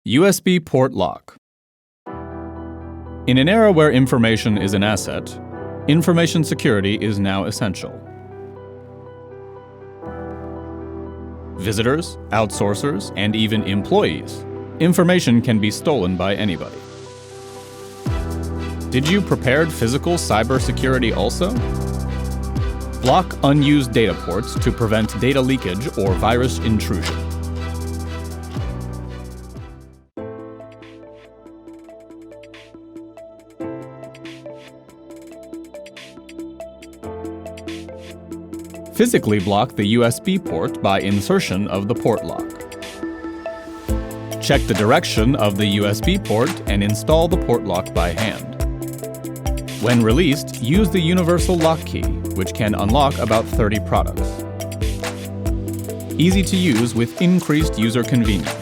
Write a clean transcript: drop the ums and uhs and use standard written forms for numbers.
USB port lock. In an era where information is an asset, information security is now essential. Visitors, outsourcers, and even employees, information can be stolen by anybody. Did you prepared physical cybersecurity also? Block unused data ports to prevent data leakage or virus intrusion. Physically block the USB port by insertion of the port lock. Check the direction of the USB port and install the port lock by hand. When released, use the universal lock key, which can unlock about 30 products. Easy to use with increased user convenience.